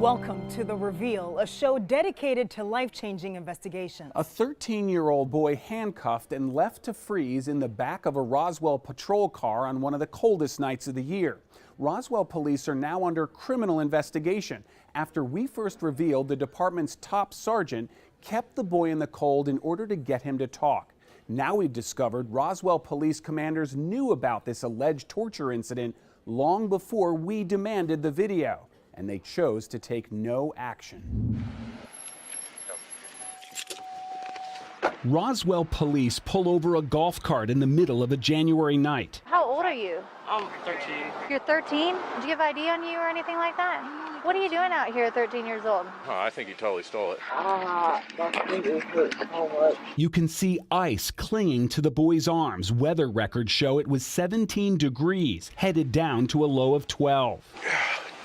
Welcome to The Reveal, a show dedicated to life-changing investigations. A 13-year-old boy handcuffed and left to freeze in the back of a Roswell patrol car on one of the coldest nights of the year. Roswell police are now under criminal investigation after we first revealed the department's top sergeant kept the boy in the cold in order to get him to talk. Now we've discovered Roswell police commanders knew about this alleged torture incident long before we demanded the video, and they chose to take no action. Roswell police pull over a golf cart in the middle of a January night. How old are you? I'm 13. You're 13? Do you have ID on you or anything like that? What are you doing out here at 13 years old? Oh, I think he totally stole it. You can see ice clinging to the boy's arms. Weather records show it was 17 degrees, headed down to a low of 12.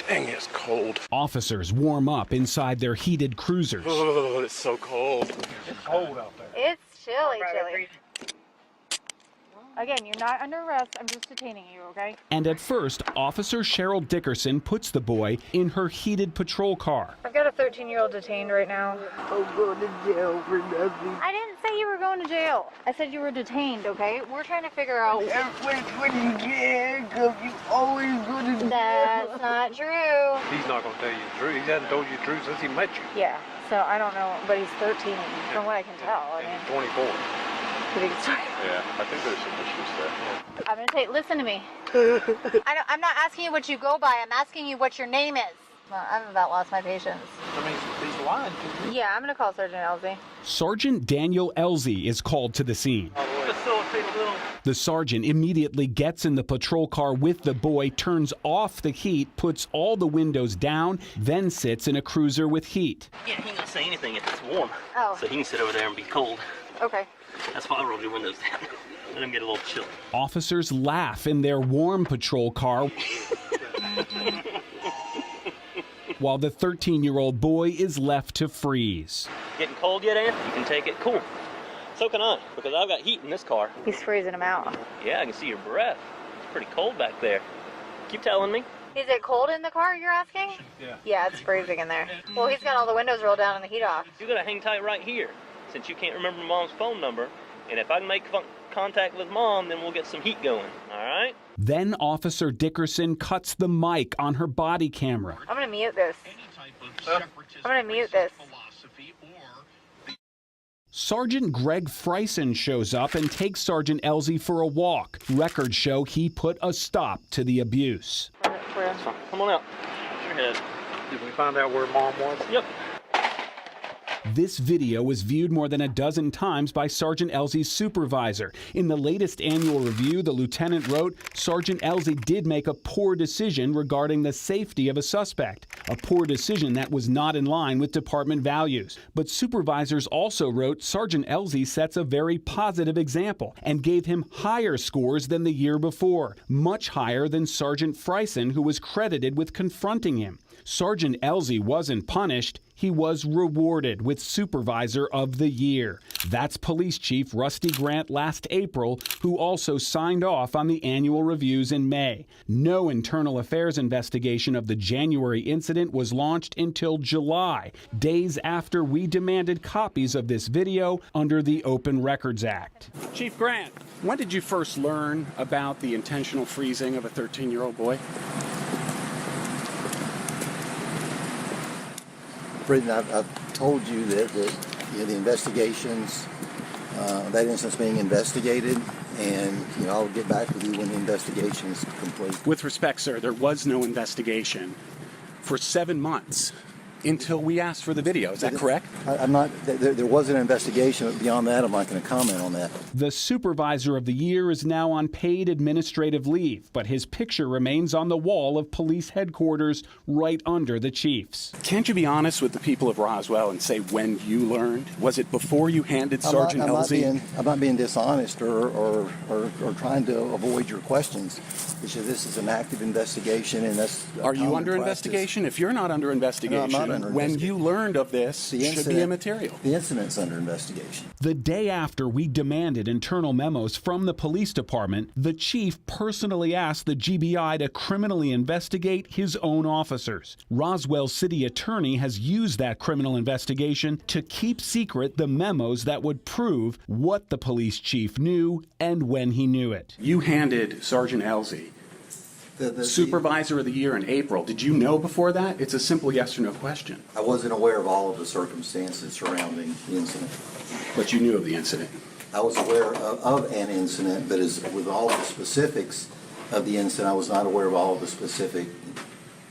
Dang, it's cold. Officers warm up inside their heated cruisers. Oh, it's so cold. It's cold out there. It's chilly. Again, you're not under arrest. I'm just detaining you, okay? And at first, Officer Cheryl Dickerson puts the boy in her heated patrol car. I've got a 13-year-old detained right now. I'm going to jail for nothing. I didn't say you were going to jail. I said you were detained, okay? We're trying to figure out... When you get handcuffed, you always go to jail. That's not true. He's not going to tell you the truth. He hasn't told you the truth since he met you. Yeah, so I don't know, but he's 13, from what I can tell. I mean, 24. yeah, I think there's some issues there. I'm gonna say, listen to me. I'm not asking you what you go by. I'm asking you what your name is. Well, I've about lost my patience. I mean, he's lying to you. Yeah, I'm gonna call Sergeant Elsie. Sergeant Daniel Elsie is called to the scene. The sergeant immediately gets in the patrol car with the boy, turns off the heat, puts all the windows down, then sits in a cruiser with heat. Yeah, he ain't gonna say anything if it's warm. Oh. So he can sit over there and be cold. Okay. That's why I rolled your windows down. Let him get a little chill. Officers laugh in their warm patrol car while the 13-year-old boy is left to freeze. Getting cold yet, Aunt? You can take it. Cool. So can I, because I've got heat in this car. He's freezing him out. Yeah, I can see your breath. It's pretty cold back there. Keep telling me. Is it cold in the car, you're asking? Yeah. Yeah, it's freezing in there. Well, he's got all the windows rolled down and the heat off. You gotta hang tight right here, since you can't remember Mom's phone number. And if I can make contact with Mom, then we'll get some heat going, all right? Then Officer Dickerson cuts the mic on her body camera. I'm gonna mute this. I'm gonna mute this. Sergeant Greg Freisen shows up and takes Sergeant Elsie for a walk. Records show he put a stop to the abuse. Come on out. Your head. Did we find out where Mom was? Yep. This video was viewed more than a dozen times by Sergeant Elsie's supervisor. In the latest annual review, the lieutenant wrote, Sergeant Elsie did make a poor decision regarding the safety of a suspect, a poor decision that was not in line with department values. But supervisors also wrote, Sergeant Elsie sets a very positive example and gave him higher scores than the year before, much higher than Sergeant Freisen, who was credited with confronting him. Sergeant Elsie wasn't punished. He was rewarded with Supervisor of the Year. That's Police Chief Rusty Grant last April, who also signed off on the annual reviews in May. No internal affairs investigation of the January incident was launched until July, days after we demanded copies of this video under the Open Records Act. Chief Grant, when did you first learn about the intentional freezing of a 13-year-old boy? I've told you that the investigations, that instance being investigated, and I'll get back with you when the investigation is complete. With respect, sir, there was no investigation for 7 months until we asked for the video. Is that correct? I'm not. There was an investigation, but beyond that, I'm not going to comment on that. The Supervisor of the Year is now on paid administrative leave, but his picture remains on the wall of police headquarters right under the chief's. Can't you be honest with the people of Roswell and say when you learned? Was it before you handed Sergeant Elsie? I'm not being dishonest or trying to avoid your questions. It's just, this is an active investigation, and that's. Are you under investigation? If you're not under investigation, under when investigation. you learned of this The should be incident- immaterial. The incident's under investigation. The day after we demanded internal memos from the police department, the chief personally asked the GBI to criminally investigate his own officers. Roswell City Attorney has used that criminal investigation to keep secret the memos that would prove what the police chief knew and when he knew it. You handed Sergeant Elsie The Supervisor of the Year in April. Did you know before that? It's a simple yes or no question. I wasn't aware of all of the circumstances surrounding the incident. But you knew of the incident. I was aware of an incident, but as with all the specifics of the incident, I was not aware of all of the specific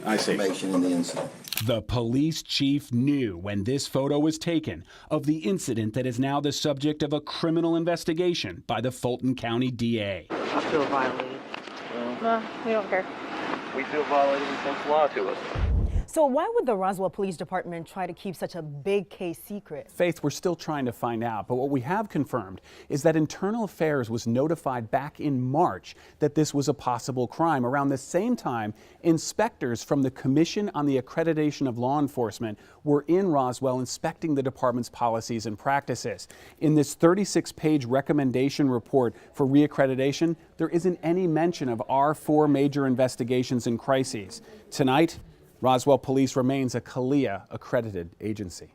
information in the incident. The police chief knew when this photo was taken of the incident that is now the subject of a criminal investigation by the Fulton County DA. I feel violated. Well, we don't care. We feel violated when folks lie to us. So why would the Roswell Police Department try to keep such a big case secret? Faith, we're still trying to find out, but what we have confirmed is that Internal Affairs was notified back in March that this was a possible crime. Around the same time, inspectors from the Commission on the Accreditation of Law Enforcement were in Roswell inspecting the department's policies and practices. In this 36-page recommendation report for reaccreditation, there isn't any mention of our 4 major investigations and crises. Tonight, Roswell Police remains a CALEA accredited agency.